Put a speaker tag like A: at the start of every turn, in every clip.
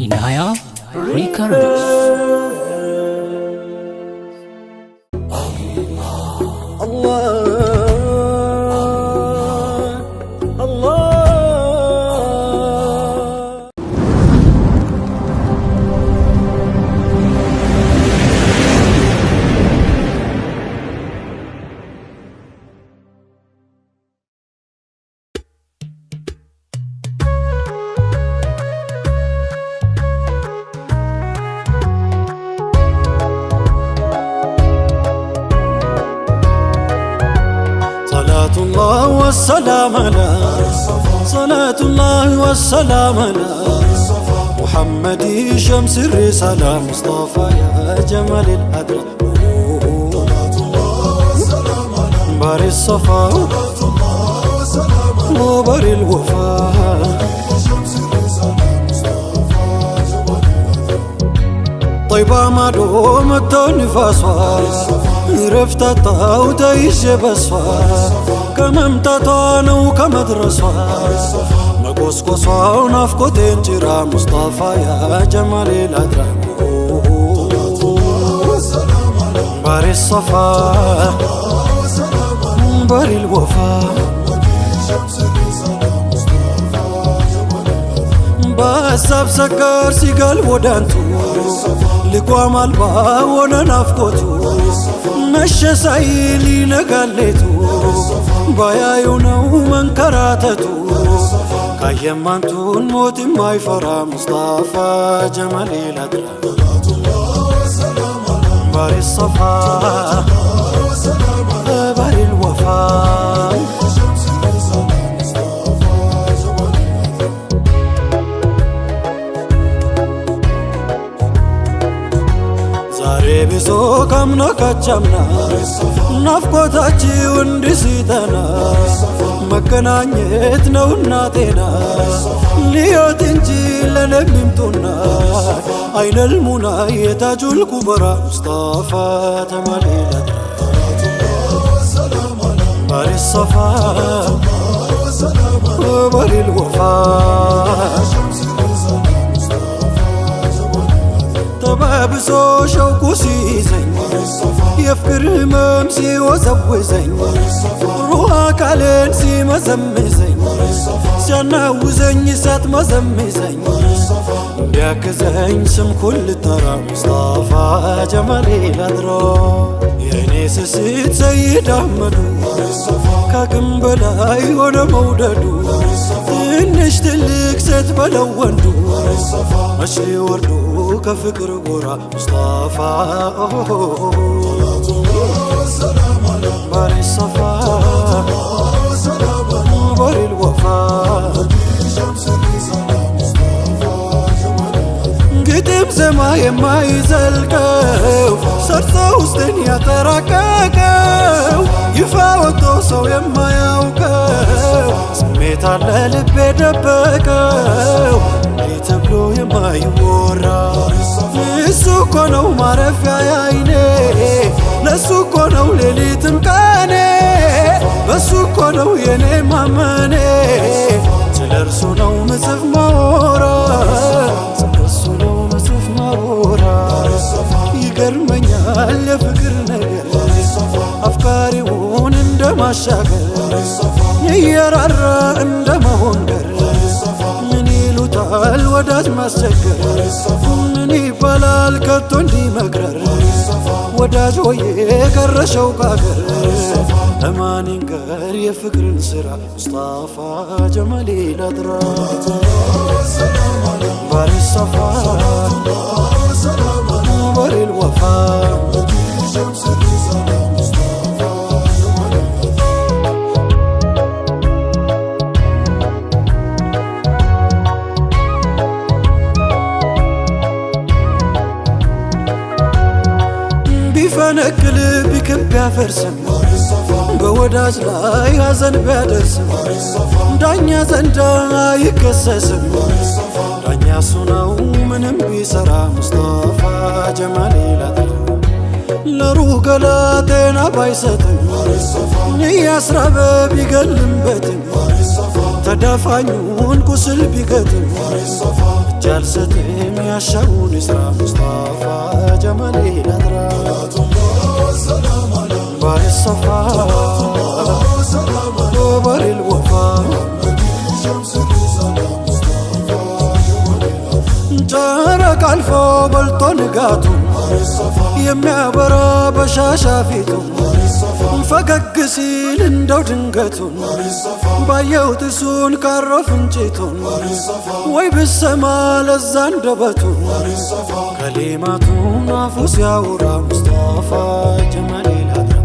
A: Inaya Records.
B: صلاة الله والسلام على محمد شمس الرسالة مصطفى يا جمال الأدرى بار الصفا وبار الوفاء طيبة ما دوم التنفاسها رفتها وتعيش بسها كممتطها وكمدرسها مقصقصها ونفقتين جرى مصطفى يا جمال الأدرى بار الصفا بار الوفاء بساب سكر سيقال ودانتو لقوام البا وننافقتو مشى سايلي نقاليتو بايايونو منكراتتو كايمانتون موت ما يفرى مصطفى جمال الأدرى بار الصفا بار الوفاء بيسو كمنا كجمنا نفقوتاچي وندسيتنا مكنانيت نونا تينا ليوت انجي لنبمتنا أين المنى يتاج الكبرى مصطفى جمال الأدرى بار الصفا بار الوفاء بابسو شوقو سيزن يفكر ممسي وزوزن روحك علين سي مزمزن سيناوزن سات مزمزن بياكزن سم كل ترى مصطفى جمال الأدرى يا سيد سيد أحمد كاكم بلاي وانا موددو تنش تلك ست بلوندو مشي وردو كفكر غورا مصطفى بار الصفا بار الوفاء قدم زما يما يزلقو سرطة وسطن يتراككو يفاوتو سو يما يوقو سميت على لبي دبكو يتبلو يما يورا لسو كونو معرفيا يا عيني لسو كونو ليلتم كاني بسو كونو يني ماماني تلرسو نو مزف مورا تلرسو نو مزف مورا يقرمنيال يفكر نقر أفكاريون اندما شاقر ييرار اندما هنقر تعال وداج ما سكر مني بلال كتون دي مقرر وداج ويه كرشو قاقر أماني نقر يفكر نسرع مصطفى جمال الأدرى بار الصفا بار الوفاء فنكل بكم بيافرسم بوداج لا يازن بيادرسم دانيا زندا يكسسم دانيا سناو منم بيسرا مصطفى جمال الأدرى لروق لا تينا بايستم نيا سراب بيقلم بتم ተዳፋኙን ቁስል ቢገጥም እጅ አልሰጥም ያሻውን ይስራ ሙስጠፋ ጀማሌ ላጥራ ባሪ ሶፋ ባሪ ልወፋ ጨረቃ አልፎ በልቶ ንጋቱ የሚያበራ በሻሻ ፊቱ ፈገግ ሲል እንደው ድንገቱን ባየው ጥርሱን ካሮ ፍንጭቱን ወይ ብሰማ ለዛ አንደበቱን ከሊማቱን አፉ ሲያወራ ሙስጠፋ ጀማሌ ላጥራ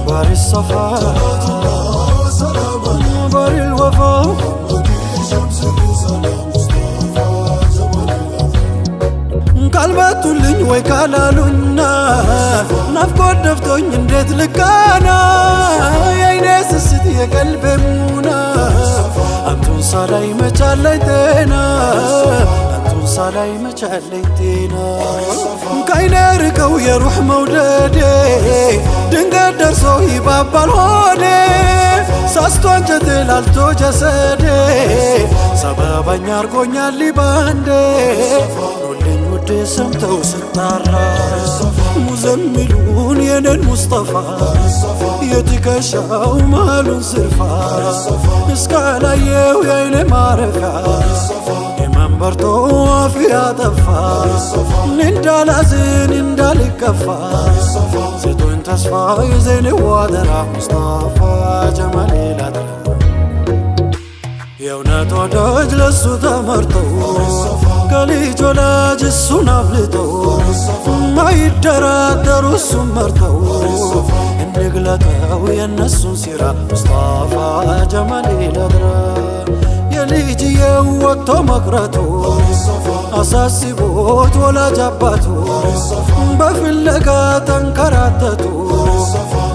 B: ባሪ ሶፋ ባሪ ልወፋ ካልመጡልኝ ወይ ካላሉና ናፍቆት ደፍቶኝ እንዴት ልካና የአይኔ ስስት የቀልቤ ሙና አንቱን ሳላይ መቻለኝ ጤና አንቱን ሳላይ መቻለኝ ጤና ከአይኔ ርቀው የሩሕ መውደዴ ድንገት ደርሶ ይባባል ሆዴ ሳስቶ አንጀቴ ላልቶ ጀሰዴ ሰበበኛ አርጎኛል ሊባንዴ ኖልኝ ውዴ ሰምተው ስጣራ ሙዘሚሉን የኔን ሙስጠፋ የትከሻው መሃሉን ስርፋ እስካላየው የአይኔ ማረፊያ የመንበርቶ አፊ ያጠፋ እንዳላዝን እንዳልከፋ ስጡኝ ተስፋ የዘይኔ ዋደራ ሙስጠፋ ጀማሌ ላጥራ የእውነት ወዳጅ ለሱ ተመርጠው ከልጅ ወላጅ እሱን አብልጠው ማይደራደሩ እሱን መርጠው እንግለጠው የነሱን ሲራ ሙስጠፋ ጀማሌ ላጥራ የልጅየው ወጥቶ መቅረቱ አሳስቦት ወላጅ አባቱ በፍለጋ ተንከራተቱ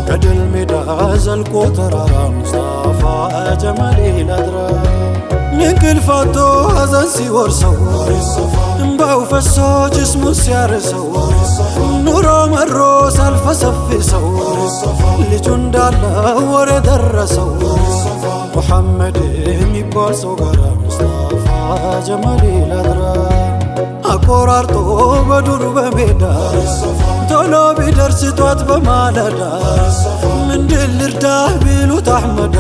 B: ከድል ሜዳ ዘልቆ ተራራ ሙስጠፋ ጀማሌ ላጥራ እንቅልፍ አጥቶ ሐዘን ሲወርሰው እምባው ፈሶ ጅስሙን ሲያርሰው ኑሮ መሮ ሳልፈሰፍሰው ልጁ እንዳለው ወሬ ደረሰው ሙሐመድ የሚባል ሰው ጋር ሙስጠፋ ጀማሌ ላጥራ አቆራርጦ በዱር በሜዳ ቶሎ ቢደርስ ጧት በማለዳ ምንድን ልርዳህ ቢሉት አሕመዳ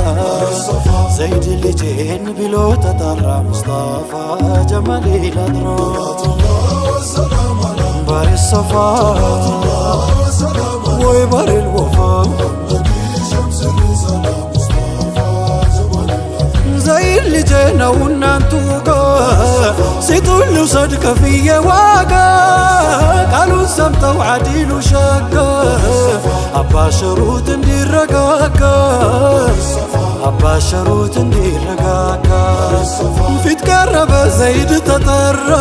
B: ዘይድ ልጄን ብሎ ተጣራ ሙስጠፋ ጀማሌ ላጥራ ባሪ ሶፋ ወይ ባሪ ልወፋ ዘይድ ልጄ ነው እናንቱ ጋር ሲጡን ልውሰድ ከፍዬ ዋጋ ቃሉን ሰምተው ዓዲሉ ሸጋ አባሸሩት እንዲረጋጋ አባሸሩት እንዲረጋጋ ፊት ቀረበ ዘይድ ተጠራ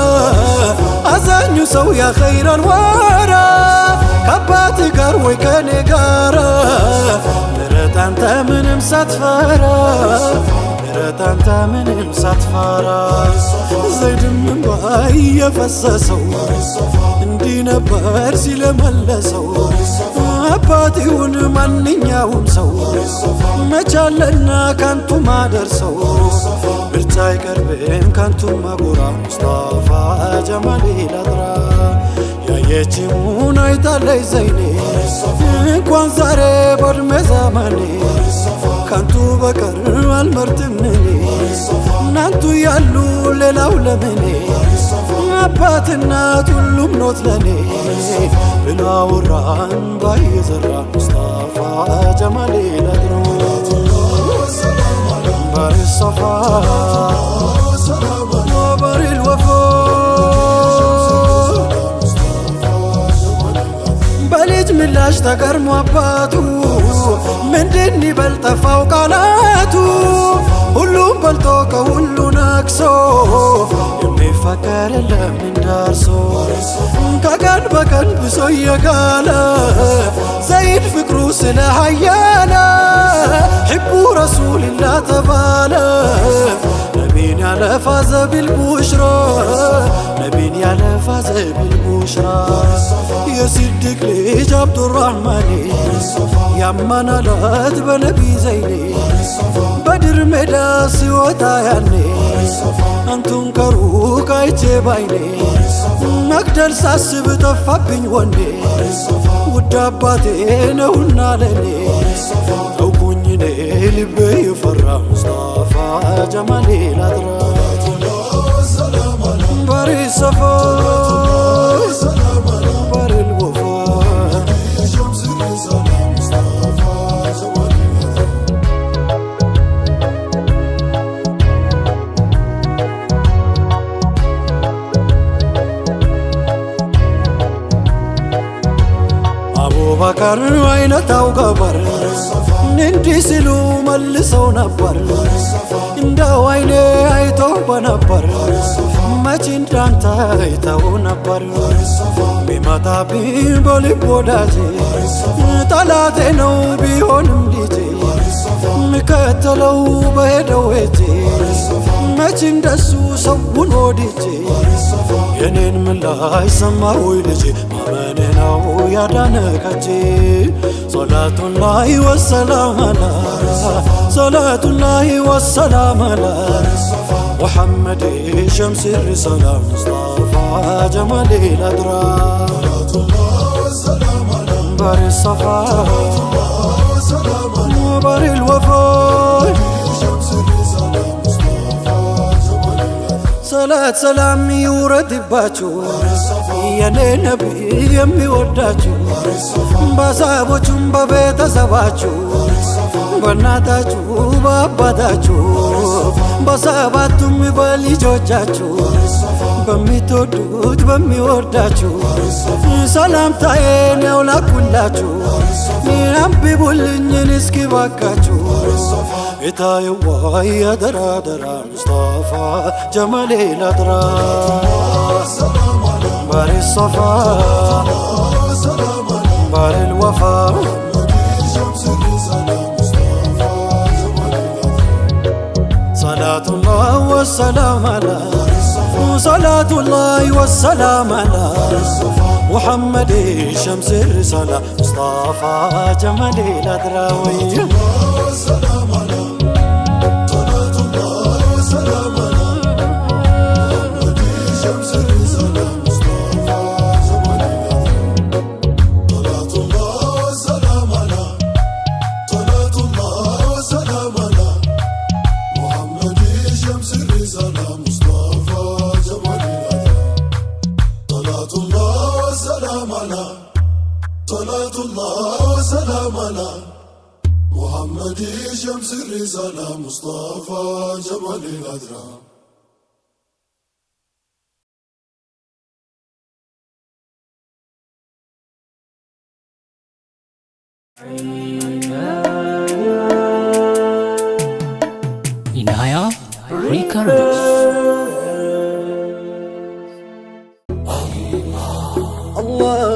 B: አዛኙ ሰው ያ ኸይረል ወራ ከአባት ጋር ወይ ከኔ ጋራ ምረጥ አንተ ምንም ሳትፈራ ምረጥ አንተ ምንም ሳትፈራ ዘይድም እምባይ የፈሰሰው እንዲህ ነበር ሲለመለሰው አባቴውን ማንኛውም ሰው መቻለና ካንቱ ማደርሰው ብልጫ አይቀርብም ካንቱ ማጎራ ሙስጠፋ ጀማሌ ላጥራ ያየችውን አይታለች ዘይኔ እንኳን ዛሬ በዕድሜ ዘመኔ ካንቱ በቀር አልመርጥም እኔ እናንቱ ያሉ ሌላው ለምኔ አባት እናት ሁሉም ኖት ለኔ ብሎ አወራን ባይዘራ ሙስጠፋ ጀማሌ ላጥራ ባሪ ሶፋ ባሪ ልወፋ በልጅ ምላሽ ተገርሞ አባቱ ምንድን ይበል ጠፋው ቃላቱ ሁሉም በልቶ ከሁሉ ነክሶ የሚፈቀር የለም እንዳርሶ ከቀን በቀን ብሶ እየጋለ ዘይድ ፍቅሩ ስለ ሀያለ ሕቡ ረሱልላህ ተባለ ነቢን ያለፋዘ ቢልቡሽራ ነቢን ያለፋዘ ቢልቡሽራ የሲድቅ ልጅ አብዱራህማኔ ያመናላት በነቢ ዘይኔ በድር ሜዳ ሲወጣ ያኔ አንቱን ከሩቅ አይቼ ባይኔ መግደል ሳስብ ጠፋብኝ ወኔ ውድ አባቴ ነውና ለኔ ተውኩኝ እኔ ልቤ የፈራ ሙስጠፋ ጀማሌ ላጥራት ባሪ ሰፋ ባሪ ልወፋ አቡበከር አይነታው ገበር እንዲህ ሲሉ መልሰው ነበር እንደው አይኔ አይቶ በነበር መች እንዳንተ አይተው ነበር ቢመጣብኝ በልብ ወዳጄ ጠላቴ ነው ቢሆንም ልጄ ምከተለው በሄደው ሄጄ መች እንደሱ ሰውን ወድጄ የኔን ምላሽ ሰማሁኝ ልጄ ማመኔ ነው ያዳነከቼ ሰላቱላሂ ወሰላም አላ ሰላቱላሂ ወሰላም አላ ሙሐመድ ሸምስ ሪሳላ ሙስጠፋ ጀማሌ ላድራ ባሪ ሰፋ ባሪ ልወፋ ሰላት ሰላም ይውረድባችሁ የኔ ነቢይ የሚወዳችሁ በሰሃቦቹም በቤተሰባችሁ በእናታችሁ በአባታችሁ በሰባቱም በልጆቻችሁ በሚትወዱት በሚወዳችሁ ሰላምታዬን ያውላኩላችሁ አንብቡልኝን እስኪ ባካችሁ ጌታዬዋ ያደራ ደራ ሙስጠፋ ጀማሌ ላጥራ ባሪ ሰፋ ባሪ ልወፋ ሰላቱላህ ወሰላም አላ ሰላቱላህ ወሰላም አላ ሙሐመድ ሸምስ ሪሳላ ሙስጠፋ ጀማሌ ላጥራ ወይ
C: محمد شمس الرسالة مصطفى جمال الأدرى
A: Inaya Records.
B: Allah